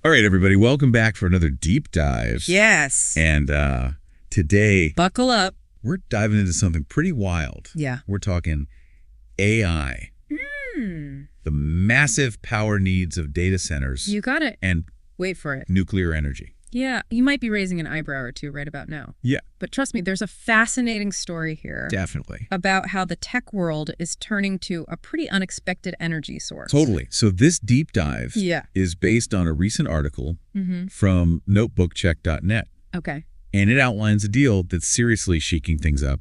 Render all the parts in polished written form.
All right, everybody, welcome back for another deep dive. Yes. And today, buckle up. We're diving into something pretty wild. Yeah. We're talking AI. The massive power needs of data centers. You got it. And wait for it. Nuclear energy. Yeah, you might be raising an eyebrow or two right about now. Yeah. But trust me, there's a fascinating story here. Definitely. About how the tech world is turning to a pretty unexpected energy source. Totally. So this deep dive Yeah. is based on a recent article from notebookcheck.net. Okay. And it outlines a deal that's seriously shaking things up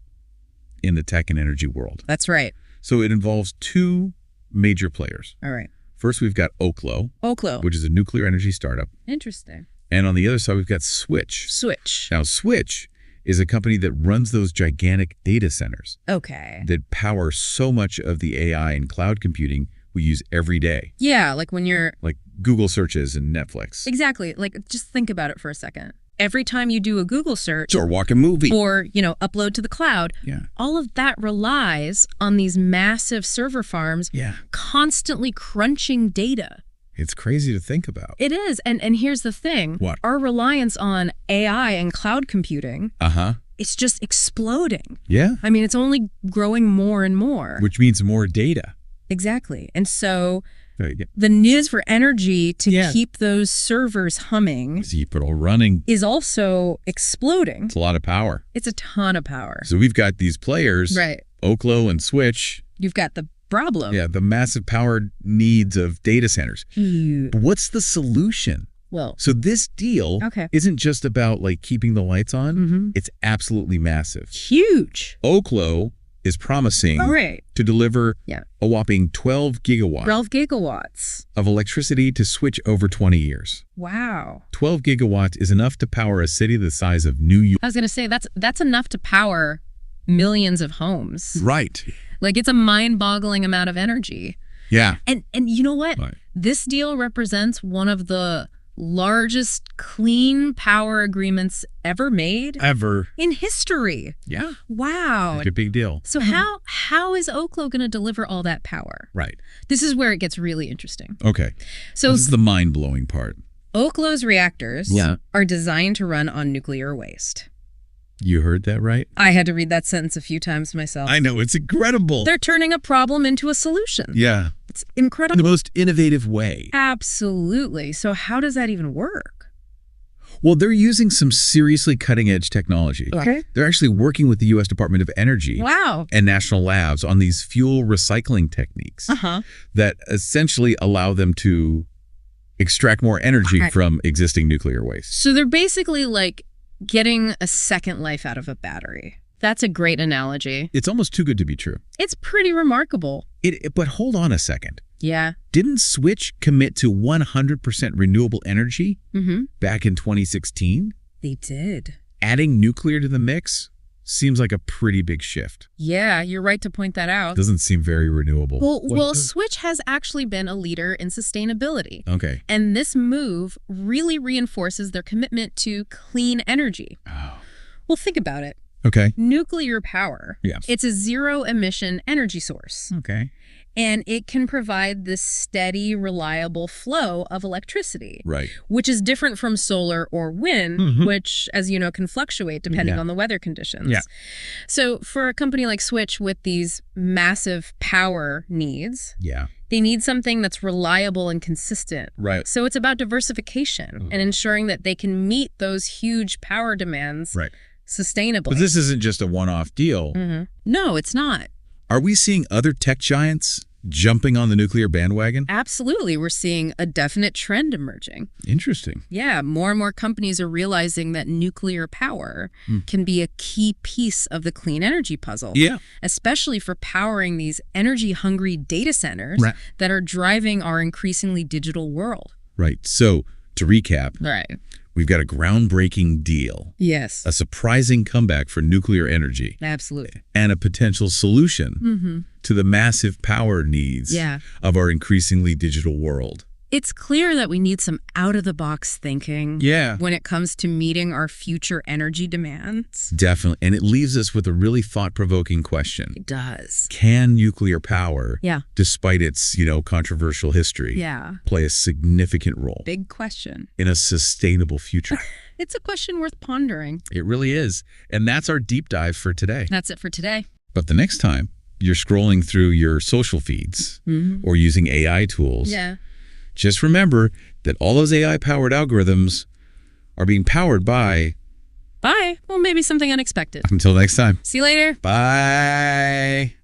in the tech and energy world. That's right. So it involves two major players. All right. First, we've got Oklo. Oklo. Which is a nuclear energy startup. Interesting. And on the other side, we've got Switch. Switch. Now, Switch is a company that runs those gigantic data centers. Okay. That power so much of the AI and cloud computing we use every day. Yeah, like when you're... Like Google searches and Netflix. Exactly. Like, just think about it for a second. Every time you do a Google search... Or watch a movie. Or, upload to the cloud. Yeah. All of that relies on these massive server farms constantly crunching data. It's crazy to think about. It is. And here's the thing. What? Our reliance on AI and cloud computing, it's just exploding. Yeah. I mean, it's only growing more and more. Which means more data. Exactly. And so the needs for energy to keep those servers humming, keep it all running, is also exploding. It's a lot of power. It's a ton of power. So we've got these players, Oklo and Switch. You've got the problem. Yeah, the massive power needs of data centers. But what's the solution? Well, so this deal isn't just about like keeping the lights on. It's absolutely massive. Huge. Oklo is promising to deliver a whopping 12 gigawatts. 12 gigawatts. Of electricity to Switch over 20 years. Wow. 12 gigawatts is enough to power a city the size of New York. I was going to say, that's enough to power millions of homes. Right. Like, it's a mind-boggling amount of energy. Yeah. And you know what? This deal represents one of the largest clean power agreements ever made. In history. Yeah. Wow. It's a big deal. So how is Oklo going to deliver all that power? Right. This is where it gets really interesting. Okay. So this is the mind-blowing part. Oklo's reactors are designed to run on nuclear waste. You heard that right? I had to read that sentence a few times myself. I know, it's incredible. They're turning a problem into a solution. Yeah. It's incredible. In the most innovative way. Absolutely. So how does that even work? Well, they're using some seriously cutting-edge technology. Okay. They're actually working with the U.S. Department of Energy and national labs on these fuel recycling techniques that essentially allow them to extract more energy from existing nuclear waste. So they're basically like getting a second life out of a battery. That's a great analogy. It's almost too good to be true. It's pretty remarkable. But hold on a second. Yeah. Didn't Switch commit to 100% renewable energy back in 2016? They did. Adding nuclear to the mix seems like a pretty big shift. Yeah, you're right to point that out. Doesn't seem very renewable. Well, Switch has actually been a leader in sustainability. Okay. And this move really reinforces their commitment to clean energy. Oh. Well, think about it. Okay. Nuclear power. Yeah. It's a zero-emission energy source. Okay. And it can provide this steady, reliable flow of electricity. Right. Which is different from solar or wind, which, as you know, can fluctuate depending on the weather conditions. Yeah. So for a company like Switch with these massive power needs, they need something that's reliable and consistent. Right. So it's about diversification and ensuring that they can meet those huge power demands sustainably. But this isn't just a one-off deal. No, it's not. Are we seeing other tech giants jumping on the nuclear bandwagon? Absolutely. We're seeing a definite trend emerging. Interesting. Yeah, more and more companies are realizing that nuclear power can be a key piece of the clean energy puzzle. Yeah. Especially for powering these energy-hungry data centers that are driving our increasingly digital world. Right. So, to recap, we've got a groundbreaking deal. Yes. A surprising comeback for nuclear energy. Absolutely. And a potential solution to the massive power needs of our increasingly digital world. It's clear that we need some out-of-the-box thinking when it comes to meeting our future energy demands. Definitely. And it leaves us with a really thought-provoking question. It does. Can nuclear power, despite its, controversial history, play a significant role? Big question. In a sustainable future? It's a question worth pondering. It really is. And that's our deep dive for today. That's it for today. But the next time you're scrolling through your social feeds or using AI tools, just remember that all those AI-powered algorithms are being powered by... Well, maybe something unexpected. Until next time. See you later. Bye.